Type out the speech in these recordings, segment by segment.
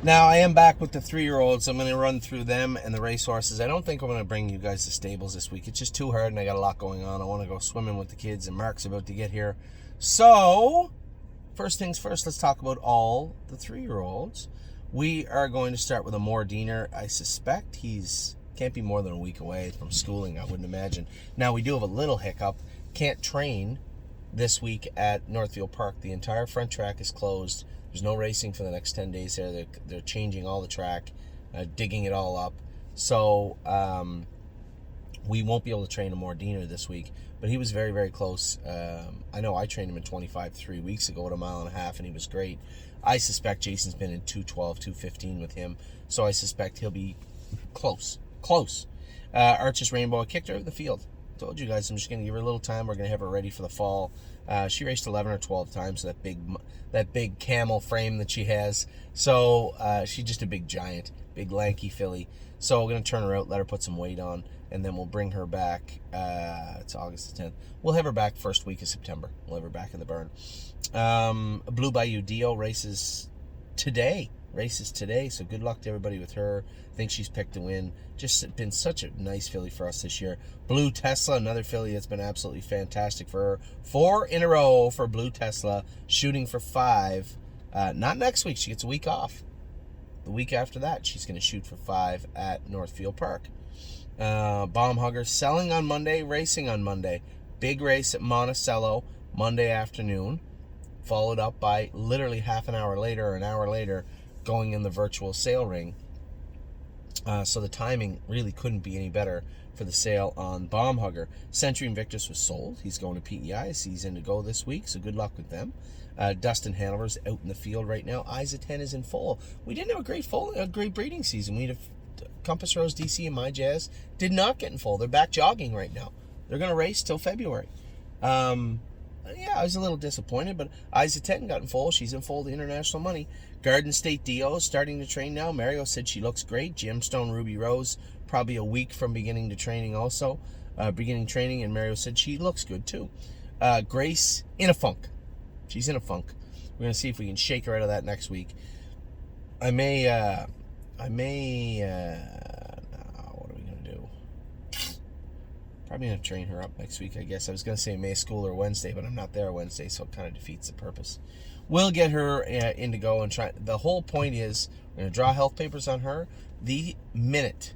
Now, I am back with the 3-year-olds. I'm going to run through them and the racehorses. I don't think I'm going to bring you guys to stables this week. It's just too hard, and I got a lot going on. I want to go swimming with the kids, and Mark's about to get here. So, first things first, let's talk about all the 3-year-olds. We are going to start with Amor Diener. I suspect he's can't be more than a week away from schooling, I wouldn't imagine. Now, we do have a little hiccup. Can't train this week at Northfield Park. The entire front track is closed. There's no racing for the next 10 days there. They're changing all the track, digging it all up. So we won't be able to train Amor Diener this week, but he was very, very close. I know I trained him in 25 3 weeks ago at a mile and a half, and he was great. I suspect Jason's been in 2:12, 2:15 with him, so I suspect he'll be close. Arches Rainbow, I kicked her out of the field. Told you guys I'm just going to give her a little time. We're going to have her ready for the fall. She raced 11 or 12 times, that big camel frame that she has. So she's just a big giant, big lanky filly. So we're going to turn her out, let her put some weight on, and then we'll bring her back. It's August the 10th. We'll have her back first week of September. We'll have her back in the burn. Blue Bayou Dio races today, so good luck to everybody with her. I think she's picked to win. Just been such a nice filly for us this year. Blue Tesla, another filly that's been absolutely fantastic for her. 4 in a row for Blue Tesla, shooting for 5. Not next week, she gets a week off. The week after that, she's going to shoot for 5 at Northfield Park. Bomb Hugger, selling on Monday, racing on Monday. Big race at Monticello Monday afternoon, followed up by literally half an hour later or an hour later going in the virtual sale ring. So the timing really couldn't be any better for the sale on Bomb Hugger. Century Invictus was sold. He's going to PEI. He's in to go this week, so good luck with them. Dustin Hanover's out in the field right now. Isa 10 is in full. We didn't have a great breeding season. We had Compass Rose DC and My Jazz did not get in full. They're back jogging right now. They're going to race till February. I was a little disappointed, but Isa 10 got in full. She's in full to international money. Garden State Dio is starting to train now. Mario said she looks great. Gemstone Ruby Rose, probably a week from beginning training, and Mario said she looks good too. Grace, in a funk. She's in a funk. We're going to see if we can shake her out of that next week. What are we going to do? Probably going to train her up next week, I guess. I was going to say May School or Wednesday, but I'm not there Wednesday, so it kind of defeats the purpose. We'll get her in to go and try. The whole point is we're going to draw health papers on her the minute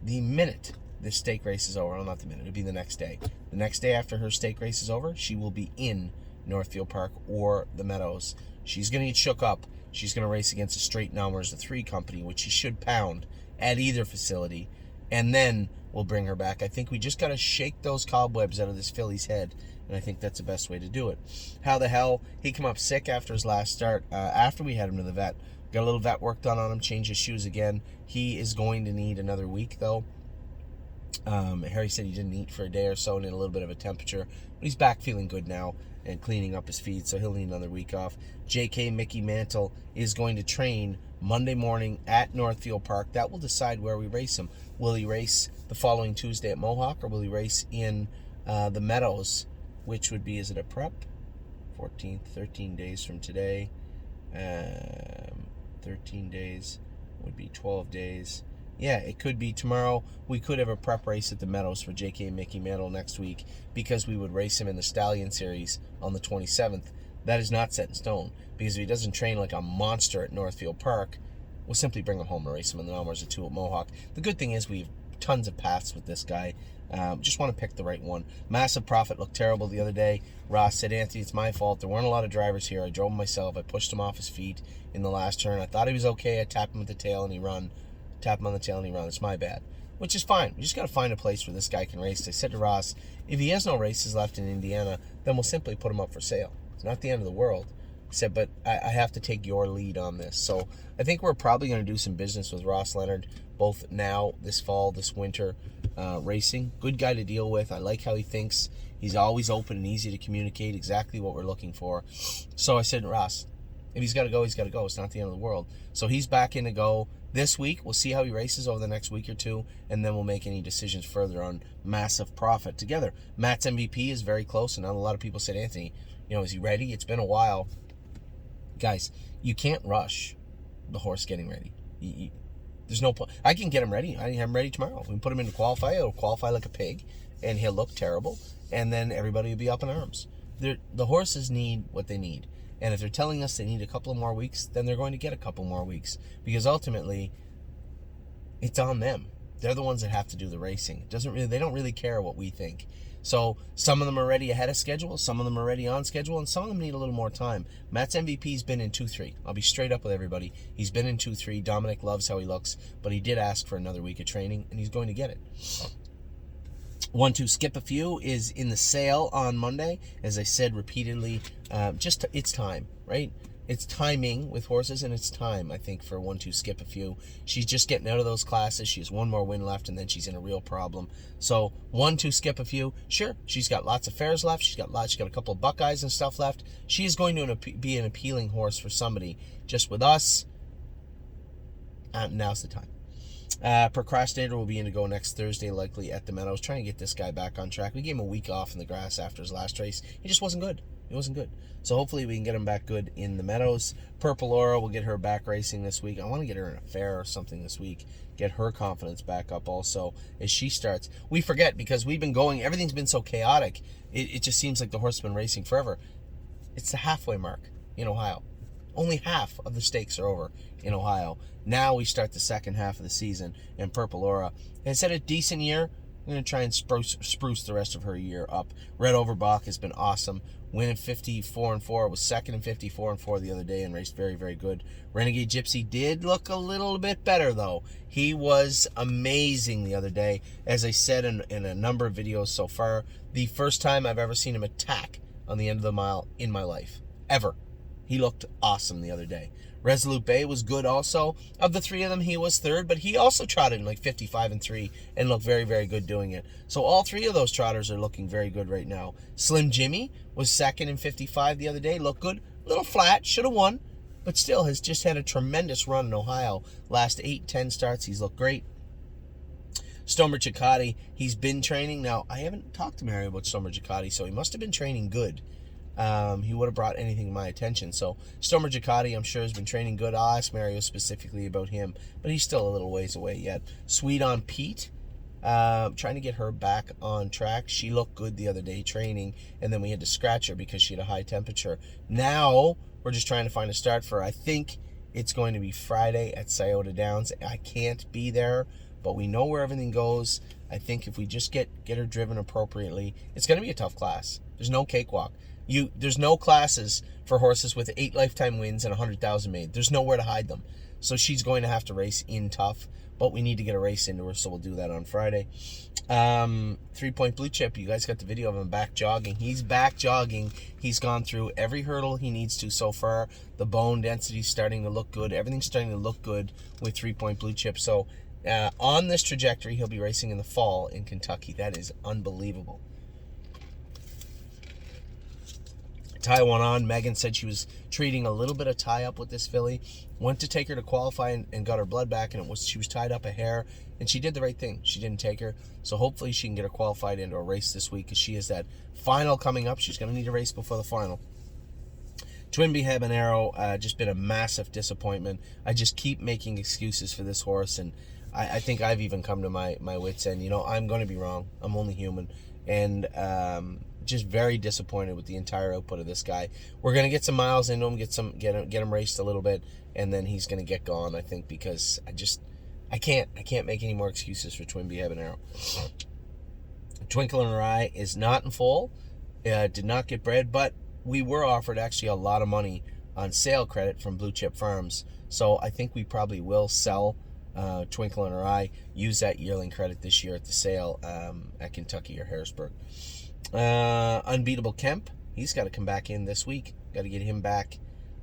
this stake race is over. Well, not the minute. It'll be the next day. The next day after her stake race is over, she will be in Northfield Park or the Meadows. She's going to get shook up. She's going to race against a straight numbers, the 3 company, which she should pound at either facility, and then we'll bring her back. I think we just got to shake those cobwebs out of this filly's head, and I think that's the best way to do it. How the hell? He came up sick after his last start, after we had him to the vet. Got a little vet work done on him, changed his shoes again. He is going to need another week, though. Harry said he didn't eat for a day or so, need a little bit of a temperature, but he's back feeling good now and cleaning up his feed, so he'll need another week off. JK Mickey Mantle is going to train Monday morning at Northfield Park. That will decide where we race him. Will he race the following Tuesday at Mohawk, or will he race in the Meadows, which would be, is it a prep? 14th, 13 days from today. 13 days would be 12 days. Yeah, it could be tomorrow. We could have a prep race at the Meadows for JK Mickey Mantle next week, because we would race him in the Stallion Series on the 27th. That is not set in stone, because if he doesn't train like a monster at Northfield Park, we'll simply bring him home and race him in the Numbers or 2 at Mohawk. The good thing is we have tons of paths with this guy. Just want to pick the right one. Massive Profit looked terrible the other day. Ross said, Anthony, it's my fault. There weren't a lot of drivers here. I drove him myself. I pushed him off his feet in the last turn. I thought he was okay. I tapped him with the tail and he run. Tap him on the tail and he runs. It's my bad. Which is fine. We just got to find a place where this guy can race. I said to Ross, if he has no races left in Indiana, then we'll simply put him up for sale. It's not the end of the world. I said, but I have to take your lead on this. So I think we're probably going to do some business with Ross Leonard, both now, this fall, this winter, racing. Good guy to deal with. I like how he thinks. He's always open and easy to communicate exactly what we're looking for. So I said to Ross, if he's got to go, he's got to go. It's not the end of the world. So he's back in to go this week. We'll see how he races over the next week or two, and then we'll make any decisions further on Massive Profit together. Matt's MVP is very close, and a lot of people said, Anthony, is he ready? It's been a while. Guys, you can't rush the horse getting ready. There's no point. I can get him ready. I can have him ready tomorrow. We can put him in to qualify. He'll qualify like a pig, and he'll look terrible, and then everybody will be up in arms. The horses need what they need. And if they're telling us they need a couple of more weeks, then they're going to get a couple more weeks. Because ultimately, it's on them. They're the ones that have to do the racing. They don't really care what we think. So some of them are ready ahead of schedule, some of them are ready on schedule, and some of them need a little more time. Matt's MVP's been in 2-3. I'll be straight up with everybody. He's been in 2-3. Dominic loves how he looks, but he did ask for another week of training, and he's going to get it. 1-2 Skip a Few is in the sale on Monday. As I said repeatedly, it's time, right? It's timing with horses, and it's time, I think, for 1-2 Skip a Few. She's just getting out of those classes. She has one more win left, and then she's in a real problem. So 1-2 Skip a Few, sure, she's got lots of fares left. She's got a couple of Buckeyes and stuff left. She is going to be an appealing horse for somebody. Just with us, now's the time. Procrastinator will be in to go next Thursday, likely at the Meadows, trying to get this guy back on track. We gave him a week off in the grass after his last race. He just wasn't good. It wasn't good. So hopefully we can get him back good in the Meadows. Purple Aura, will get her back racing this week. I want to get her in a fair or something this week. Get her confidence back up also as she starts. We forget because we've been going, everything's been so chaotic. It just seems like the horse has been racing forever. It's the halfway mark in Ohio. Only half of the stakes are over in Ohio. Now we start the second half of the season, and Purple Aura has had a decent year. I'm going to try and spruce the rest of her year up. Red Overbach has been awesome. Winning 54-4. Was second in 54-4 the other day and raced very, very good. Renegade Gypsy did look a little bit better, though. He was amazing the other day. As I said in a number of videos so far, the first time I've ever seen him attack on the end of the mile in my life. Ever. He looked awesome the other day. Resolute Bay was good also. Of the three of them, he was third, but he also trotted in like 55-3 and looked very, very good doing it. So all three of those trotters are looking very good right now. Slim Jimmy was second in 55 the other day, looked good. A little flat, should have won, but still has just had a tremendous run in Ohio. Last 8-10 starts, he's looked great. Stomer Ciccati, he's been training. Now, I haven't talked to Mario about Stomer Ciccati, so he must have been training good. He would have brought anything to my attention. So Stomer Ciccati, I'm sure, has been training good. I'll ask Mario specifically about him, but he's still a little ways away yet. Sweet on Pete, trying to get her back on track. She looked good the other day training, and then we had to scratch her because she had a high temperature. Now we're just trying to find a start for her. I think it's going to be Friday at Scioto Downs. I can't be there, but we know where everything goes. I think if we just get her driven appropriately, it's going to be a tough class. There's no cakewalk. There's no classes for horses with 8 lifetime wins and 100,000 made. There's nowhere to hide them. So she's going to have to race in tough, but we need to get a race into her, so we'll do that on Friday. 3 Point Blue Chip, you guys got the video of him back jogging. He's back jogging. He's gone through every hurdle he needs to so far. The bone density's starting to look good. Everything's starting to look good with 3 Point Blue Chip. So on this trajectory, he'll be racing in the fall in Kentucky. That is unbelievable. Tie one on. Megan said she was treating a little bit of tie up with this filly. Went to take her to qualify and got her blood back, and she was tied up a hair, and she did the right thing. She didn't take her. So hopefully she can get her qualified into a race this week, because she has that final coming up. She's going to need a race before the final. Twinbee Habanero, just been a massive disappointment. I just keep making excuses for this horse, and I think I've even come to my wits' end. I'm going to be wrong. I'm only human. And just very disappointed with the entire output of this guy. We're going to get some miles into him, get him raced a little bit, and then he's going to get gone, I think, because I can't make any more excuses for Twinbee Habanero. Twinkle in Her Eye is not in full, did not get bred, but we were offered actually a lot of money on sale credit from Blue Chip Farms, so I think we probably will sell Twinkle in Her Eye, use that yearling credit this year at the sale at Kentucky or Harrisburg. Unbeatable Kemp, he's got to come back in this week. Got to get him back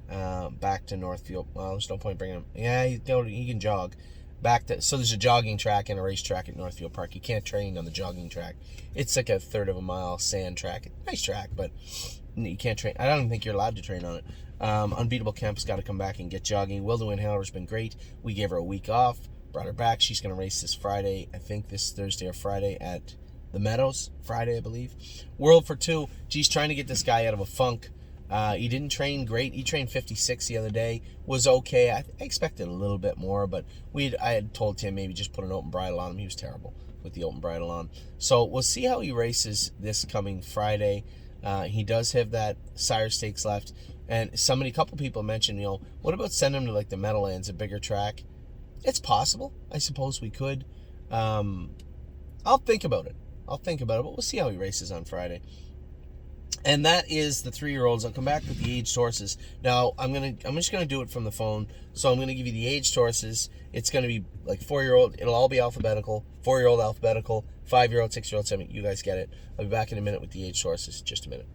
to Northfield. Well, there's no point bringing him. Yeah, he can jog. So there's a jogging track and a racetrack at Northfield Park. You can't train on the jogging track. It's like a third of a mile sand track. Nice track, but you can't train. I don't even think you're allowed to train on it. Unbeatable Kemp's got to come back and get jogging. Wilda Inhaler's been great. We gave her a week off, brought her back. She's going to race this Friday. I think this Thursday or Friday at the Meadows. Friday, I believe. World for Two. She's trying to get this guy out of a funk. He didn't train great. He trained 56 the other day. Was okay. I expected a little bit more, but I had told Tim maybe just put an open bridle on him. He was terrible with the open bridle on. So we'll see how he races this coming Friday. He does have that Sire Stakes left. And a couple people mentioned, what about send him to like the Meadowlands, a bigger track? It's possible. I suppose we could. I'll think about it. But we'll see how he races on Friday. And that is the 3-year-olds. I'll come back with the aged horses. Now, I'm just gonna do it from the phone. So I'm gonna give you the aged horses. It's gonna be like 4-year-old. It'll all be alphabetical. 4-year-old alphabetical. 5-year-old, 6-year-old, 7. You guys get it. I'll be back in a minute with the aged horses. Just a minute.